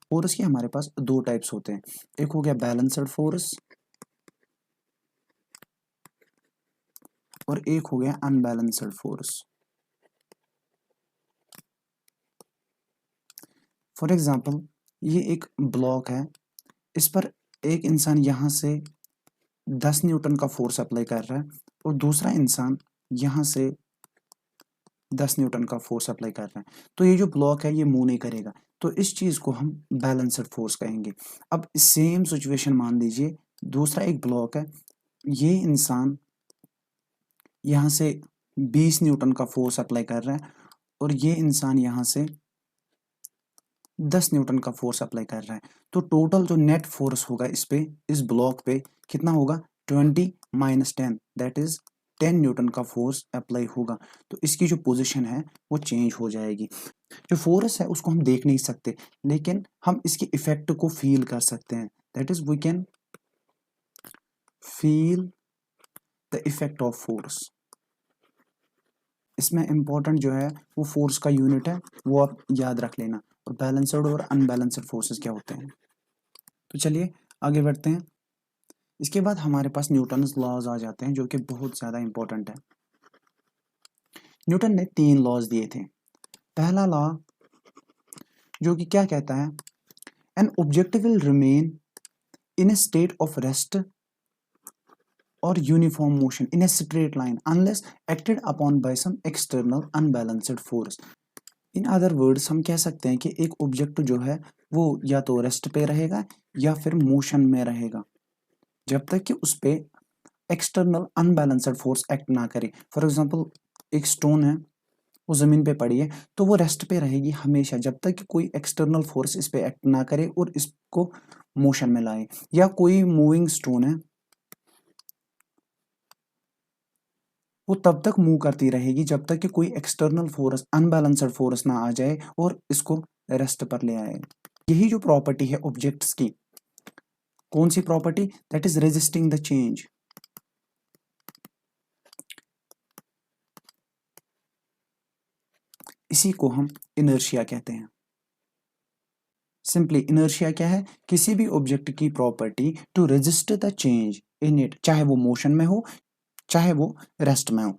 फोर्स के हमारे पास दो टाइप्स होते हैं, एक हो गया बैलेंस्ड फोर्स और एक हो गया अनबैलेंस्ड फोर्स। फॉर एग्जाम्पल, ये एक ब्लॉक है, इस पर एक इंसान यहाँ से 10 न्यूटन का फोर्स अप्लाई कर रहा है और दूसरा इंसान यहाँ से 10 न्यूटन का फोर्स अप्लाई कर रहा है, तो ये जो ब्लॉक है ये मूव नहीं करेगा, तो इस चीज़ को हम बैलेंस्ड फोर्स कहेंगे। अब सेम सिचुएशन मान लीजिए, दूसरा एक ब्लॉक है, ये इंसान यहाँ से 20 न्यूटन का फोर्स अप्लाई कर रहा है और ये इंसान यहाँ से 10 न्यूटन का फोर्स अप्लाई कर रहा है, तो टोटल जो नेट फोर्स होगा इस पे, इस ब्लॉक पे कितना होगा, 20 माइनस 10, दैट इज 10 न्यूटन का फोर्स अप्लाई होगा। तो इसकी जो पोजीशन है वो चेंज हो जाएगी। जो फोर्स है उसको हम देख नहीं सकते, लेकिन हम इसके इफेक्ट को फील कर सकते हैं, that is we can feel the effect of force. इसमें इंपॉर्टेंट जो है वो फोर्स का यूनिट है, वो आप याद रख लेना, और बैलेंस्ड और अनबैलेंस्ड फोर्सेस क्या होते हैं। तो चलिए आगे बढ़ते हैं। इसके बाद हमारे पास न्यूटन्स लॉज आ जाते हैं, जो कि बहुत ज़्यादा इंपॉर्टेंट है। न्यूटन ने 3 लॉज दिए थे। पहला लॉ जो कि क्या कहता है, an object will remain in a state of rest or uniform motion in a straight line unless acted upon by some external unbalanced force. In other words हम कह सकते हैं कि एक ऑब्जेक्ट जो है वो या तो रेस्ट पे रहेगा या फिर मोशन में रहेगा, जब तक कि उस पे एक्सटर्नल अनबैलेंस्ड फोर्स एक्ट ना करे। फॉर एग्जांपल, एक स्टोन है, वो ज़मीन पे पड़ी है, तो वो रेस्ट पे रहेगी हमेशा जब तक कि कोई एक्सटर्नल फोर्स इस पे एक्ट ना करे और इसको मोशन में लाए। या कोई मूविंग स्टोन है, वो तब तक मूव करती रहेगी जब तक कि कोई एक्सटर्नल फोर्स, अनबैलेंस्ड फोर्स ना आ जाए और इसको रेस्ट पर ले आए। यही जो प्रॉपर्टी है ऑब्जेक्ट्स की, कौन सी property, that is resisting the change. इसी को हम इनर्शिया कहते हैं। सिंपली इनर्शिया क्या है, किसी भी ऑब्जेक्ट की property to resist the change in it, चाहे वो मोशन में हो चाहे वो रेस्ट में हो।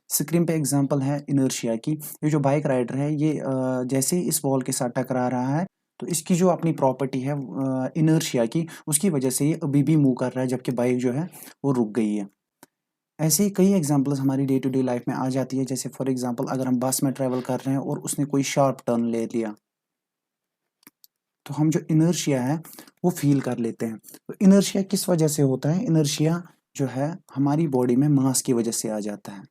स्क्रीन पे एग्जांपल है इनर्शिया की। ये जो बाइक राइडर है, ये जैसे ही इस वॉल के साथ टकरा रहा है, तो इसकी जो अपनी प्रॉपर्टी है इनर्शिया की, उसकी वजह से ये अभी भी मूव कर रहा है जबकि बाइक जो है वो रुक गई है। ऐसे ही कई एग्जांपल्स हमारी डे टू डे लाइफ में आ जाती है। जैसे फॉर एग्जांपल, अगर हम बस में ट्रेवल कर रहे हैं और उसने कोई शार्प टर्न ले लिया, तो हम जो इनर्शिया है वो फील कर लेते हैं। तो इनर्शिया किस वजह से होता है, इनर्शिया जो है हमारी बॉडी में मास की वजह से आ जाता है।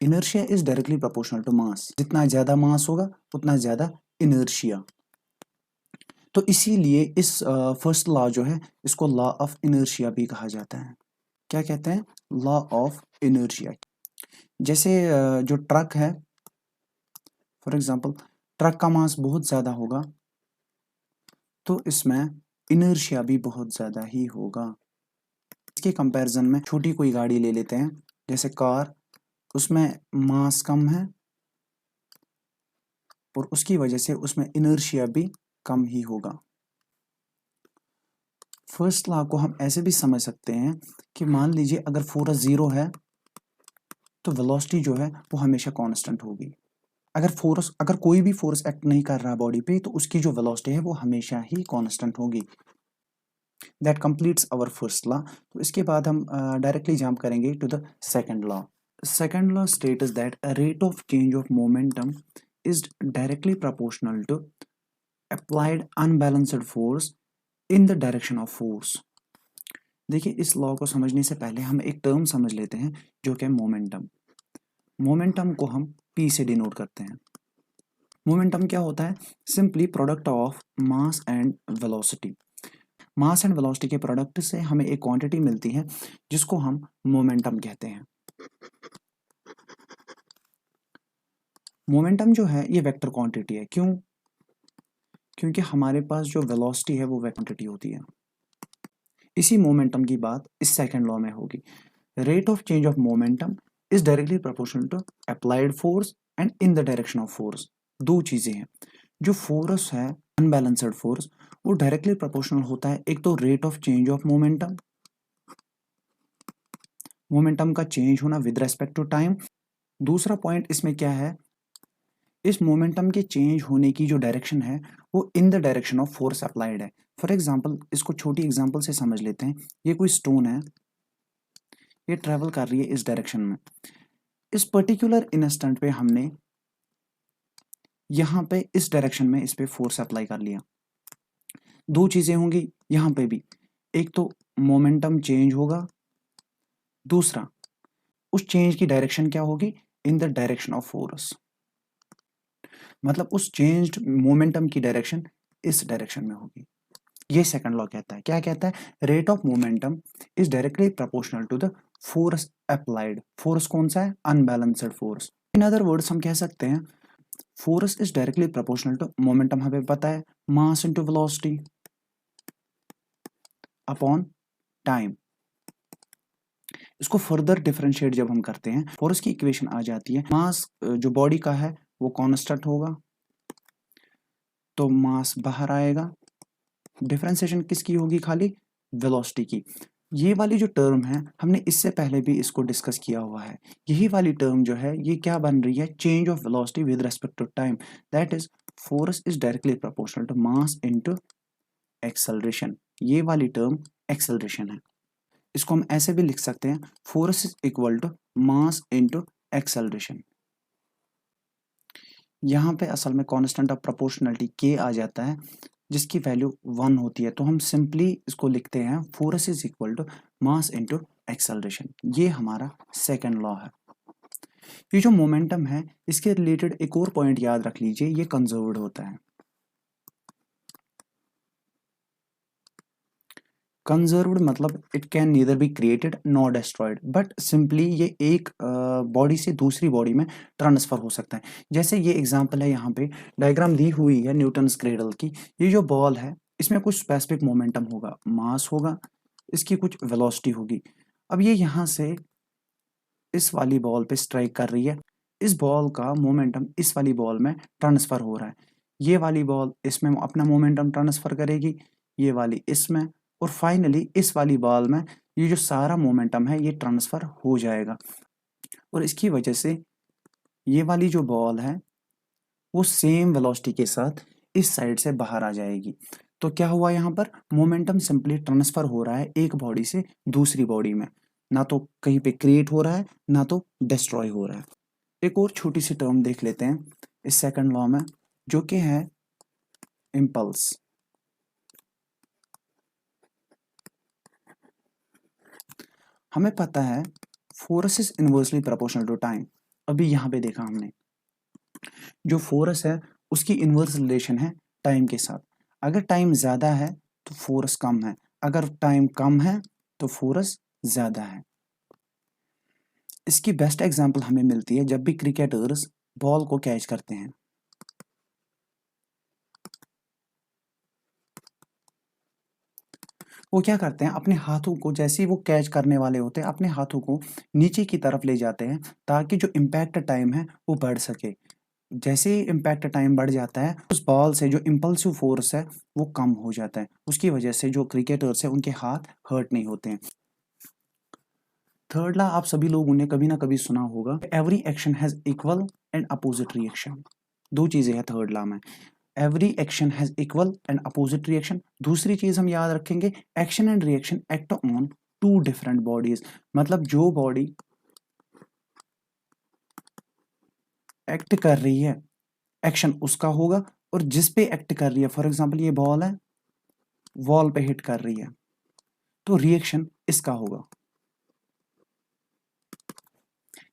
Inertia is directly proportional to mass, जितना ज्यादा मास होगा उतना ज्यादा इनर्शिया। तो इसीलिए इस फर्स्ट लॉ जो है इसको लॉ ऑफ इनर्शिया भी कहा जाता है। क्या कहते हैं, लॉ ऑफ इनर्शिया। जैसे जो ट्रक है, फॉर एग्जांपल ट्रक का मास बहुत ज़्यादा होगा, तो इसमें इनर्शिया भी बहुत ज़्यादा ही होगा। इसके कंपैरिजन में छोटी कोई गाड़ी ले लेते हैं, जैसे कार उसमें मास कम है और उसकी वजह से उसमें इनर्शिया भी कम ही होगा। फर्स्ट लॉ को हम ऐसे भी समझ सकते हैं कि मान लीजिए अगर फोर्स 0 है तो वेलोसिटी जो है वो हमेशा कांस्टेंट होगी। अगर कोई भी फोर्स एक्ट नहीं कर रहा बॉडी पे तो उसकी जो वेलोसिटी है वो हमेशा ही कांस्टेंट होगी। That completes our first law. तो इसके बाद हम डायरेक्टली जंप करेंगे to the second law. Second law states that a rate of change of momentum is directly proportional to applied unbalanced force in the direction of force। देखिए इस law को समझने से पहले हम एक टर्म समझ लेते हैं जो कि मोमेंटम। मोमेंटम को हम P से डिनोट करते हैं। मोमेंटम क्या होता है? Simply product of mass and velocity. Mass and velocity के प्रोडक्ट से हमें एक क्वांटिटी मिलती है जिसको हम मोमेंटम कहते हैं। मोमेंटम जो है ये वेक्टर क्वांटिटी है। क्यों? क्योंकि हमारे पास जो वेलोसिटी है वो वेक्टर क्वांटिटी होती है। इसी मोमेंटम की बात इस सेकंड लॉ में होगी। Rate of change of momentum is directly proportional to applied force and in the direction of force. दो चीजें हैं। जो फोर्स है अनबैलेंस्ड फोर्स वो डायरेक्टली प्रोपोर्शनल होता है एक तो rate of change of momentum, momentum का चेंज होना विद रेस्पेक्ट टू टाइम। दूसरा पॉइंट इसमें क्या है? इस मोमेंटम के चेंज होने की जो डायरेक्शन है वो इन the direction of force applied है। फॉर एग्जांपल इसको छोटी एग्जांपल से समझ लेते हैं। ये कोई स्टोन है, ये ट्रेवल कर रही है इस डायरेक्शन में। इस पर्टिकुलर इंस्टेंट पे हमने यहाँ पे इस डायरेक्शन में इस पे फोर्स अप्लाई कर लिया। दो चीजें होंगी यहाँ पे भी, एक तो मोमेंटम चेंज होगा, दूसरा उस चेंज की डायरेक्शन क्या होगी? इन द डायरेक्शन ऑफ फोर्स। मतलब उस चेंज्ड मोमेंटम की डायरेक्शन इस डायरेक्शन में होगी। ये सेकंड लॉ कहता है। क्या कहता है? Rate of momentum is directly proportional to the force applied. Force कौन सा है? Unbalanced force. In other words हम कह सकते हैं force is directly proportional to momentum. हमें पता है mass into velocity upon time. इसको फर्दर डिफरेंशिएट जब हम करते हैं फोर्स की इक्वेशन आ जाती है मास जो बॉडी का है वो कांस्टेंट होगा तो मास बाहर आएगा। डिफरेंशिएशन किसकी होगी? खाली वेलोसिटी की। ये वाली जो टर्म है हमने इससे पहले भी इसको डिस्कस किया हुआ है। यही वाली टर्म जो है ये क्या बन रही है? Change of velocity with respect to time. That is force is directly proportional to mass into acceleration. ये वाली टर्म एक्सेलरेशन है। इसको हम ऐसे भी लिख सकते हैं force is equal to mass into acceleration. यहाँ पे असल में कांस्टेंट ऑफ प्रोपोर्शनलिटी के आ जाता है जिसकी वैल्यू 1 होती है। तो हम सिंपली इसको लिखते हैं force is equal to mass into acceleration. ये हमारा सेकंड लॉ है। ये जो मोमेंटम है इसके रिलेटेड एक और पॉइंट याद रख लीजिए, ये कंजर्व्ड होता है। कंजर्व्ड मतलब it can neither be created nor destroyed, but simply ये एक बॉडी से दूसरी बॉडी में ट्रांसफर हो सकता है। जैसे ये एग्जांपल है, यहाँ पे डायग्राम दी हुई है न्यूटन्स क्रेडल की। ये जो बॉल है इसमें कुछ स्पेसिफिक मोमेंटम होगा, मास होगा, इसकी कुछ वेलोसिटी होगी। अब ये यहाँ से इस वाली बॉल पे स्ट्राइक कर रही है। इस बॉल का मोमेंटम इस वाली बॉल में ट्रांसफर हो रहा है। ये वाली बॉल इसमें अपना मोमेंटम ट्रांसफर करेगी, ये वाली इसमें, और फाइनली इस वाली बॉल में ये जो सारा मोमेंटम है ये ट्रांसफर हो जाएगा। और इसकी वजह से ये वाली जो बॉल है वो सेम वेलोसिटी के साथ इस साइड से बाहर आ जाएगी। तो क्या हुआ? यहाँ पर मोमेंटम सिंपली ट्रांसफर हो रहा है एक बॉडी से दूसरी बॉडी में, ना तो कहीं पे क्रिएट हो रहा है ना तो डिस्ट्रॉय हो रहा है। एक और छोटी सी टर्म देख लेते हैं इस सेकंड लॉ में जो कि है इम्पल्स। हमें पता है force is inversely proportional to time. अभी यहाँ पे देखा हमने जो फोर्स है उसकी इनवर्स रिलेशन है टाइम के साथ। अगर टाइम ज्यादा है तो फोर्स कम है, अगर टाइम कम है तो फोर्स ज्यादा है। इसकी बेस्ट एग्जांपल हमें मिलती है जब भी क्रिकेटर्स बॉल को कैच करते हैं। वो क्या करते हैं, अपने हाथों को जैसे ही वो कैच करने वाले होते हैं अपने हाथों को नीचे की तरफ ले जाते हैं ताकि जो इम्पैक्ट टाइम है वो बढ़ सके। जैसे ही इम्पैक्ट टाइम बढ़ जाता है उस बॉल से जो इम्पल्सिव फोर्स है वो कम हो जाता है, उसकी वजह से जो क्रिकेटर्स है उनके हाथ हर्ट नहीं होते हैं। थर्ड लॉ आप सभी लोगों ने कभी ना कभी सुना होगा, every action has equal and opposite reaction. दो चीजें हैं थर्ड लॉ में, every action has equal and opposite reaction. दूसरी चीज हम याद रखेंगे, action and reaction act on two different bodies. मतलब जो बॉडी एक्ट कर रही है एक्शन उसका होगा, और जिस पे एक्ट कर रही है, फॉर एग्जांपल ये बॉल है वॉल पे हिट कर रही है तो रिएक्शन इसका होगा।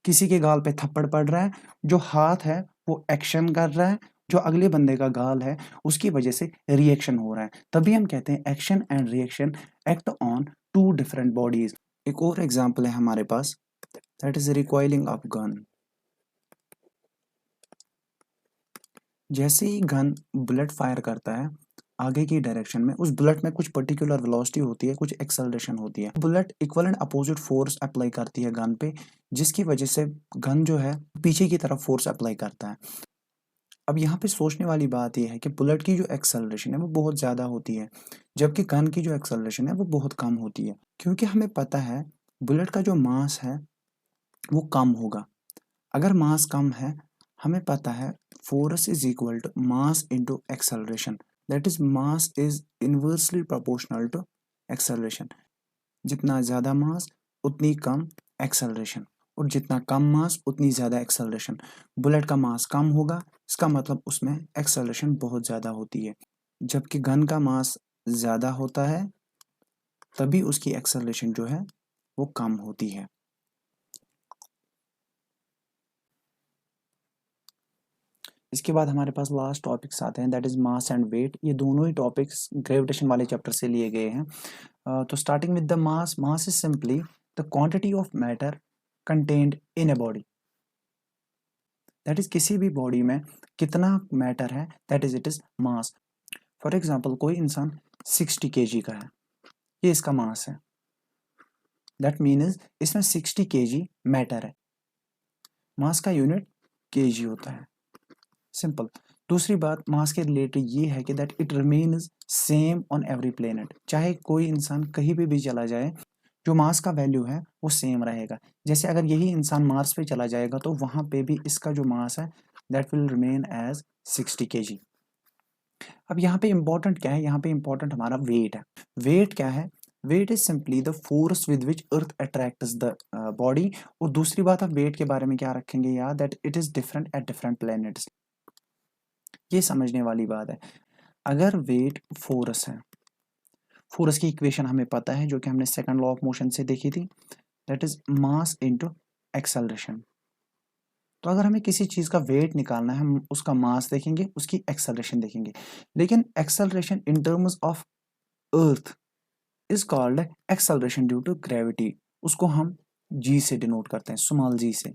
किसी के गाल पे थप्पड़ पड़ रहा है, जो हाथ है वो एक्शन कर रहा है, जो अगले बंदे का गाल है उसकी वजह से रिएक्शन हो रहा है। तभी हम कहते हैं action and reaction act on two different bodies. एक और एग्जांपल है हमारे पास, that is recoiling of gun. जैसे ही गन बुलेट फायर करता है आगे की डायरेक्शन में, उस बुलेट में कुछ पर्टिकुलर वेलोसिटी होती है, कुछ एक्सेलरेशन होती है। Bullet equal and opposite force apply करती है गन पे, जिसकी वजह से गन जो है पीछे की तरफ फोर्स अप्लाई करता है। अब यहाँ पे सोचने वाली बात यह है कि बुलेट की जो एक्सेलरेशन है वो बहुत ज़्यादा होती है, जबकि गन की जो एक्सेलरेशन है वो बहुत कम होती है, क्योंकि हमें पता है बुलेट का जो मास है वो कम होगा। अगर मास कम है, हमें पता है force is equal to mass into acceleration, that is mass is inversely proportional to acceleration. जितना ज़्यादा मास उतनी कम एक्सेलरेशन, और जितना कम मास उतनी ज़्यादा एक्सेलरेशन। बुलेट का मास कम होगा, इसका मतलब उसमें एक्सेलरेशन बहुत ज़्यादा होती है, जबकि गन का मास ज़्यादा होता है तभी उसकी एक्सेलरेशन जो है वो कम होती है। इसके बाद हमारे पास लास्ट टॉपिक्स आते हैं, that is mass and weight. ये दोनों ही टॉपिक्स ग्रेविटेशन वाले चैप्टर से लिए गए हैं। तो starting with the mass, mass is simply the quantity of matter contained in a body. That is किसी भी बॉडी में कितना मैटर है, that is it is mass. For example कोई इंसान 60 kg का है, ये इसका मास है, दैट मीन्स इसमें 60 kg मैटर है। मास का यूनिट kg होता है, सिंपल। दूसरी बात मास के रिलेटेड ये है कि that it remains same on every planet. चाहे कोई इंसान कहीं पे भी चला जाए, जो मास का वैल्यू है वो सेम रहेगा। जैसे अगर यही इंसान मार्स पे चला जाएगा तो वहां पे भी इसका जो मास है that will remain as 60 kg। अब यहाँ पे इंपॉर्टेंट क्या है, यहाँ पे इंपॉर्टेंट हमारा वेट है। वेट क्या है, weight is simply the force with which earth attracts the body. और दूसरी बात आप वेट के बारे में क्या रखेंगे यार, that it is different at different planets. ये समझने वाली बात है। अगर वेट फोर्स है, फोर्स की इक्वेशन हमें पता है जो कि हमने सेकंड लॉ ऑफ मोशन से देखी थी, that is mass into acceleration. तो अगर हमें किसी चीज का वेट निकालना है, हम उसका मास देखेंगे, उसकी एक्सेलरेशन देखेंगे। लेकिन acceleration in terms of earth is called acceleration due to gravity. उसको हम जी से डिनोट करते हैं, स्मॉल जी से।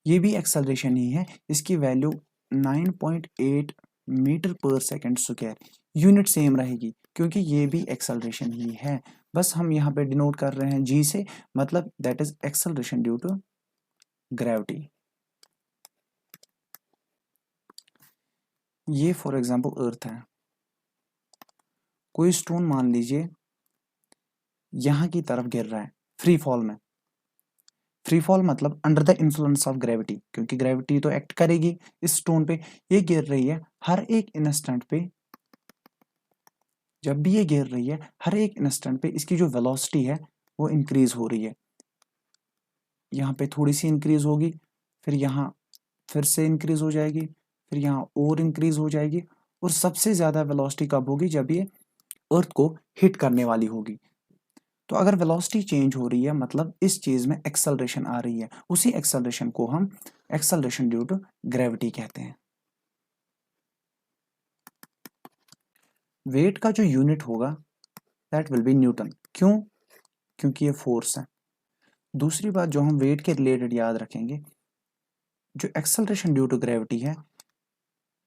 ये भी एक्सेलरेशन ही है, इसकी वैल्यू 9.8 मीटर पर सेकेंड स्क्वायर। यूनिट सेम रहेगी क्योंकि ये भी एक्सेलरेशन ही है, बस हम यहाँ पे डिनोट कर रहे हैं जी से, मतलब that is acceleration due to gravity. ये फॉर एग्जांपल अर्थ है, कोई स्टोन मान लीजिए यहाँ की तरफ गिर रहा है फ्री फॉल में। फ्री फॉल मतलब under the influence of gravity, क्योंकि ग्रेविटी तो एक्ट करेगी इस स्टोन पे। ये गिर रही है हर एक इंस्टेंट पे, जब भी ये गिर रही है हर एक इंस्टेंट पे इसकी जो वेलोसिटी है वो इंक्रीज हो रही है। यहाँ पे थोड़ी सी इंक्रीज होगी, फिर यहाँ फिर से इंक्रीज हो जाएगी, फिर यहाँ और इंक्रीज हो जाएगी, और सबसे ज्यादा वेलोसिटी कब होगी, जब ये अर्थ को हिट करने वाली होगी। तो अगर वेलोसिटी चेंज हो रही है मतलब इस चीज में एक्सेलरेशन आ रही है, उसी एक्सेलरेशन को हम एक्सेलरेशन ड्यू टू ग्रेविटी कहते हैं। वेट का जो यूनिट होगा दैट विल बी न्यूटन। क्यों, क्योंकि ये फोर्स है। दूसरी बात जो हम वेट के रिलेटेड याद रखेंगे, जो एक्सेलरेशन ड्यू टू ग्रेविटी है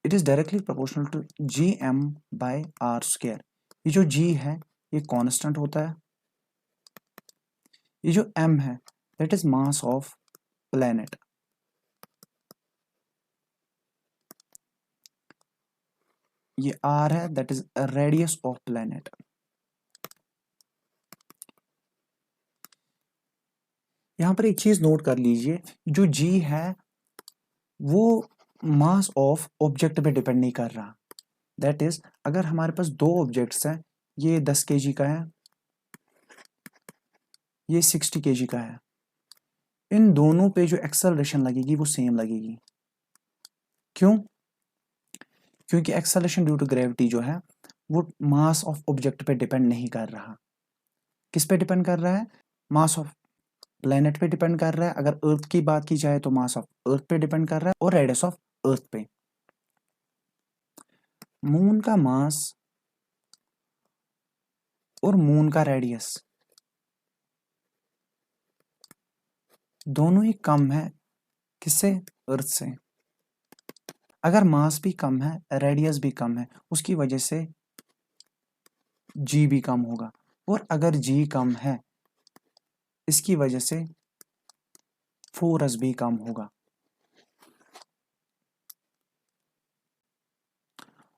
it is directly proportional to G M by R square. ये जो जी है ये कांस्टेंट होता है। ये जो m है that is mass of planet. ये r है that is radius of planet. यहां पर एक चीज नोट कर लीजिए, जो g है वो मास ऑफ ऑब्जेक्ट पे डिपेंड नहीं कर रहा। दैट इज अगर हमारे पास दो ऑब्जेक्ट्स हैं, ये 10 kg का है, ये 60 kg का है, इन दोनों पे जो एक्सेलरेशन लगेगी वो सेम लगेगी। क्यों? क्योंकि एक्सेलरेशन ड्यू टू ग्रेविटी जो है वो मास ऑफ ऑब्जेक्ट पे डिपेंड नहीं कर रहा। किस पे डिपेंड कर रहा है? मास ऑफ प्लेनेट पे डिपेंड कर रहा है। अगर अर्थ की बात की जाए तो मास ऑफ अर्थ पे डिपेंड कर रहा है और रेडियस ऑफ अर्थ पे। मून का मास और मून का रेडियस दोनों ही कम है किससे? अर्थ से। अगर मास भी कम है, रेडियस भी कम है, उसकी वजह से जी भी कम होगा, और अगर जी कम है इसकी वजह से फोर्स भी कम होगा।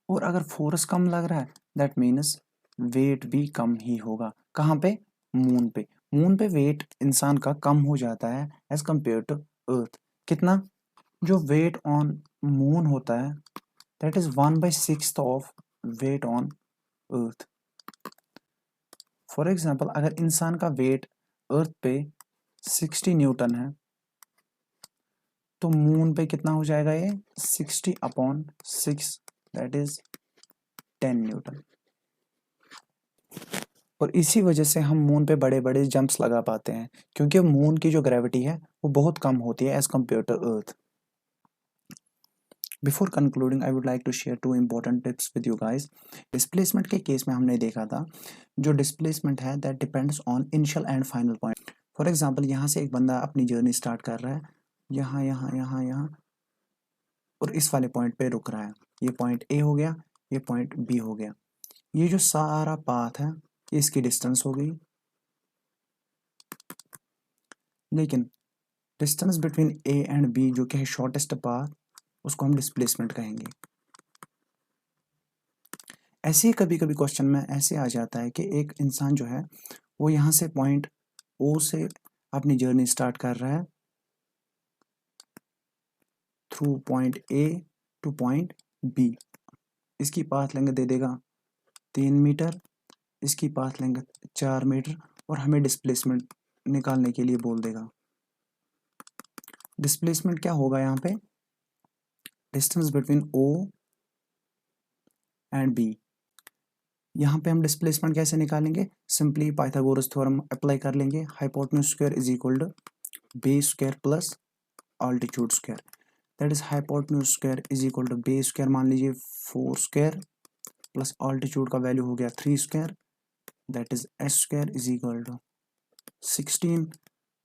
और अगर फोर्स कम लग रहा है दैट मीन्स वेट भी कम ही होगा। कहाँ पे? मून पे। मून पे वेट इंसान का कम हो जाता है एज कंपेयर टू अर्थ। कितना? जो वेट ऑन मून होता है that is 1/6 of weight on earth. For example अगर इंसान का वेट अर्थ पे 60 न्यूटन है तो मून पे कितना हो जाएगा? ये 60/6 दैट इज 10 न्यूटन। और इसी वजह से हम मून पे बड़े बड़े जंप्स लगा पाते हैं, क्योंकि मून की जो ग्रेविटी है वो बहुत कम होती है as compare to earth. Before concluding I would like to share 2 important tips with you guys. Displacement के केस में हमने देखा था जो डिस्प्लेसमेंट है that depends on initial and final point. For example यहाँ से एक बंदा अपनी जर्नी स्टार्ट कर रहा है, यहाँ यहाँ यहाँ यहाँ, और इस वाले पॉइंट पे रुक रहा है। ये पॉइंट ए हो गया, ये पॉइंट बी हो गया। ये जो सारा पाथ है इसकी डिस्टेंस हो गई, लेकिन distance between A and B जो कि है शॉर्टेस्ट पाथ, उसको हम डिस्प्लेसमेंट कहेंगे। ऐसे ही कभी कभी क्वेश्चन में ऐसे आ जाता है कि एक इंसान जो है वो यहाँ से पॉइंट ओ से अपनी जर्नी स्टार्ट कर रहा है through point A to point B. इसकी पाथ लेंथ दे देगा 3 मीटर, इसकी पाथ लेंथ 4 मीटर, और हमें डिस्प्लेसमेंट निकालने के लिए बोल देगा। डिस्प्लेसमेंट क्या होगा यहाँ पे? Distance between O and B. यहाँ पे हम डिस्प्लेसमेंट कैसे निकालेंगे? सिंपली पाइथागोरस थ्योरम अप्लाई कर लेंगे। Hypotenuse square is equal to base square plus altitude square. That is hypotenuse square is equal to base square मान लीजिए 4 स्क्वायर प्लस ऑल्टीट्यूड का वैल्यू हो गया 3 square, that is S square is equal to 16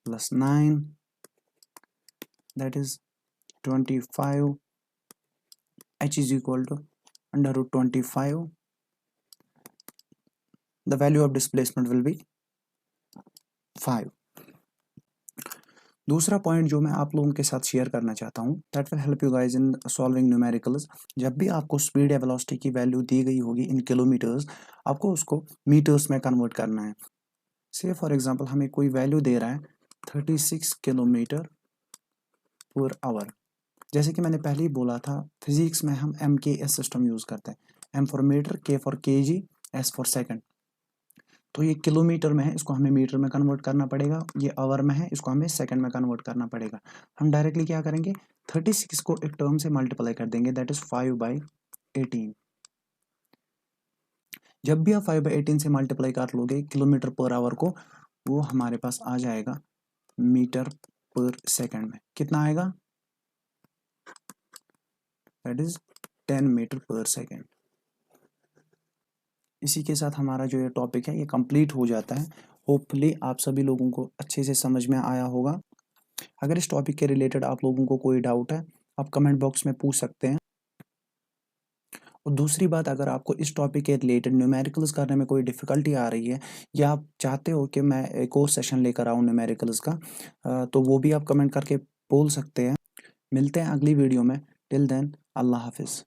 plus 9 that is 25, h is equal to under root 25. The value of displacement will be 5. दूसरा point जो मैं आप लोगों के साथ शेयर करना चाहता हूँ that will help you guys in solving numericals. जब भी आपको स्पीड या वेलोसिटी की वैल्यू दी गई होगी इन किलोमीटर्स, आपको उसको मीटर्स में कन्वर्ट करना है। से फॉर एग्जांपल हमें कोई वैल्यू दे रहा है 36 किलोमीटर पर आवर। जैसे कि मैंने पहले ही बोला था फिजिक्स में हम MKS सिस्टम यूज करते हैं। M for metre, K for kg, S for second. तो ये किलोमीटर में है, इसको हमें मीटर में कन्वर्ट करना पड़ेगा। ये आवर में है, इसको हमें सेकंड में कन्वर्ट करना पड़ेगा। हम डायरेक्टली क्या करेंगे? 36 को एक टर्म से मल्टीप्लाई कर देंगे दैट इज 5/18। जब भी आप 5/18 से मल्टीप्लाई कर लोगे किलोमीटर पर आवर को, वो हमारे पास आ जाएगा मीटर पर सेकंड में। कितना आएगा? दैट इज 10 मीटर पर सेकंड। इसी के साथ हमारा जो ये टॉपिक है ये कंप्लीट हो जाता है। होपफुली आप सभी लोगों को अच्छे से समझ में आया होगा। अगर इस टॉपिक के रिलेटेड आप लोगों को कोई डाउट है आप कमेंट बॉक्स में पूछ सकते हैं। और दूसरी बात, अगर आपको इस टॉपिक के रिलेटेड न्यूमेरिकल्स करने में कोई डिफ़िकल्टी आ रही है या आप चाहते हो कि मैं एक और सेशन लेकर आऊँ न्यूमेरिकल्स का, तो वो भी आप कमेंट करके बोल सकते हैं। मिलते हैं अगली वीडियो में। टिल देन, अल्लाह हाफ़िज़।